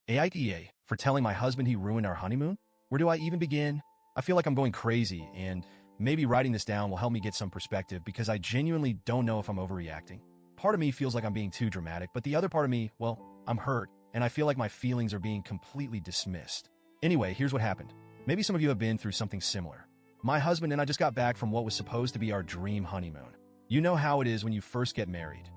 AITA for telling my husband he ruined our honeymoon? Where do I even begin? I feel like I'm going crazy, and maybe writing this down will help me get some perspective because I genuinely don't know if I'm overreacting. Part of me feels like I'm being too dramatic, but the other part of me, well, I'm hurt, and I feel like my feelings are being completely dismissed. Anyway, here's what happened. Maybe some of you have been through something similar. My husband and I just got back from what was supposed to be our dream honeymoon. You know how it is when you first get married.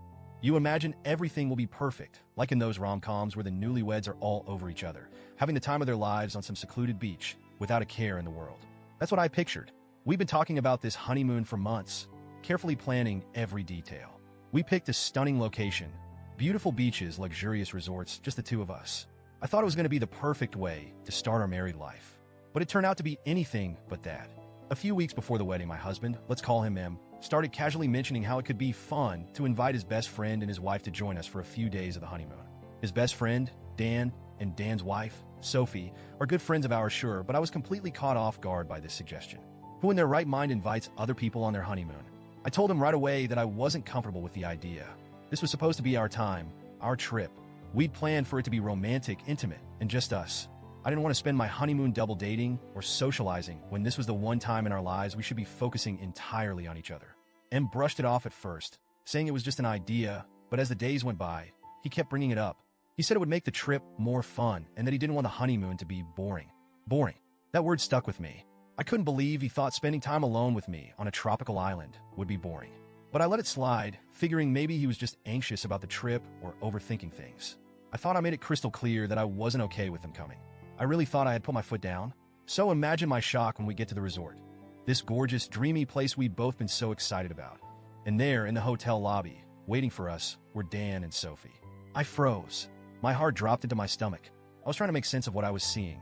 You imagine everything will be perfect, like in those rom-coms where the newlyweds are all over each other, having the time of their lives on some secluded beach, without a care in the world. That's what I pictured. We've been talking about this honeymoon for months, carefully planning every detail. We picked a stunning location, beautiful beaches, luxurious resorts, just the two of us. I thought it was going to be the perfect way to start our married life. But it turned out to be anything but that. A few weeks before the wedding, my husband, let's call him M, started casually mentioning how it could be fun to invite his best friend and his wife to join us for a few days of the honeymoon. His best friend, Dan, and Dan's wife, Sophie, are good friends of ours, sure, but I was completely caught off guard by this suggestion. Who in their right mind invites other people on their honeymoon? I told him right away that I wasn't comfortable with the idea. This was supposed to be our time, our trip. We'd planned for it to be romantic, intimate, and just us. I didn't want to spend my honeymoon double dating or socializing when this was the one time in our lives we should be focusing entirely on each other. M brushed it off at first, saying it was just an idea, but as the days went by, he kept bringing it up. He said it would make the trip more fun and that he didn't want the honeymoon to be boring. Boring. That word stuck with me. I couldn't believe he thought spending time alone with me on a tropical island would be boring. But I let it slide, figuring maybe he was just anxious about the trip or overthinking things. I thought I made it crystal clear that I wasn't okay with him coming. I really thought I had put my foot down. So imagine my shock when we get to the resort. This gorgeous, dreamy place we'd both been so excited about. And there, in the hotel lobby, waiting for us, were Dan and Sophie. I froze. My heart dropped into my stomach. I was trying to make sense of what I was seeing.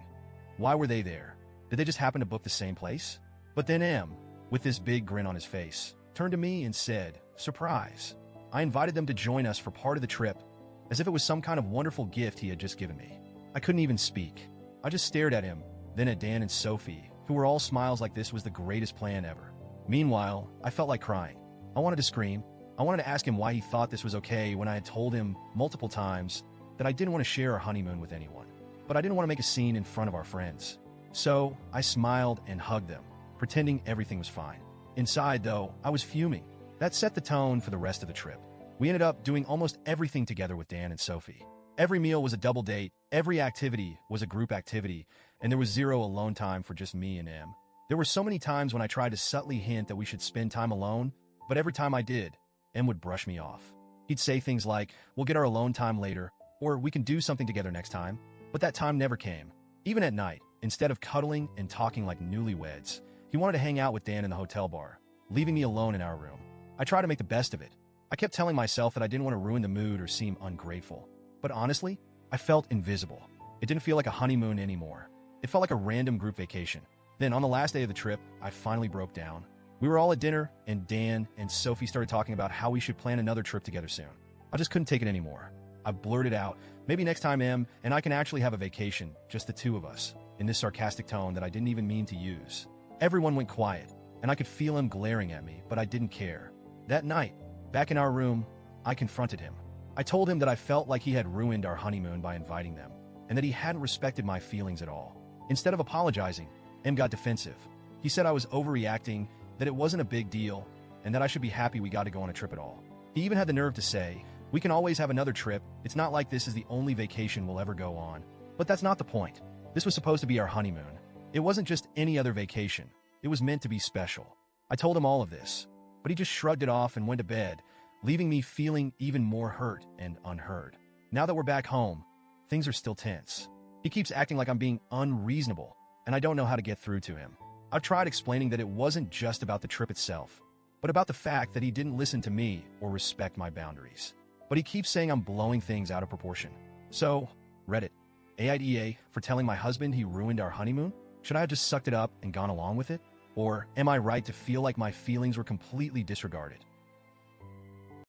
Why were they there? Did they just happen to book the same place? But then M, with this big grin on his face, turned to me and said, "Surprise." I invited them to join us for part of the trip, as if it was some kind of wonderful gift he had just given me. I couldn't even speak. I just stared at him, then at Dan and Sophie, who were all smiles like this was the greatest plan ever. Meanwhile, I felt like crying. I wanted to scream. I wanted to ask him why he thought this was okay when I had told him multiple times that I didn't want to share our honeymoon with anyone. But I didn't want to make a scene in front of our friends. So I smiled and hugged them, pretending everything was fine. Inside, though, I was fuming. That set the tone for the rest of the trip. We ended up doing almost everything together with Dan and Sophie. Every meal was a double date, every activity was a group activity, and there was zero alone time for just me and M. There were so many times when I tried to subtly hint that we should spend time alone, but every time I did, M would brush me off. He'd say things like, "We'll get our alone time later," or "We can do something together next time." But that time never came. Even at night, instead of cuddling and talking like newlyweds, he wanted to hang out with Dan in the hotel bar, leaving me alone in our room. I tried to make the best of it. I kept telling myself that I didn't want to ruin the mood or seem ungrateful. But honestly, I felt invisible. It didn't feel like a honeymoon anymore. It felt like a random group vacation. Then on the last day of the trip, I finally broke down. We were all at dinner, and Dan and Sophie started talking about how we should plan another trip together soon. I just couldn't take it anymore. I blurted out, "Maybe next time, M, and I can actually have a vacation, just the two of us," in this sarcastic tone that I didn't even mean to use. Everyone went quiet, and I could feel him glaring at me, but I didn't care. That night, back in our room, I confronted him. I told him that I felt like he had ruined our honeymoon by inviting them, and that he hadn't respected my feelings at all. Instead of apologizing, M got defensive. He said I was overreacting, that it wasn't a big deal, and that I should be happy we got to go on a trip at all. He even had the nerve to say, "We can always have another trip. It's not like this is the only vacation we'll ever go on." But that's not the point. This was supposed to be our honeymoon. It wasn't just any other vacation. It was meant to be special. I told him all of this, but he just shrugged it off and went to bed, leaving me feeling even more hurt and unheard. Now that we're back home, things are still tense. He keeps acting like I'm being unreasonable, and I don't know how to get through to him. I've tried explaining that it wasn't just about the trip itself, but about the fact that he didn't listen to me or respect my boundaries. But he keeps saying I'm blowing things out of proportion. So, Reddit, AITA for telling my husband he ruined our honeymoon? Should I have just sucked it up and gone along with it? Or am I right to feel like my feelings were completely disregarded?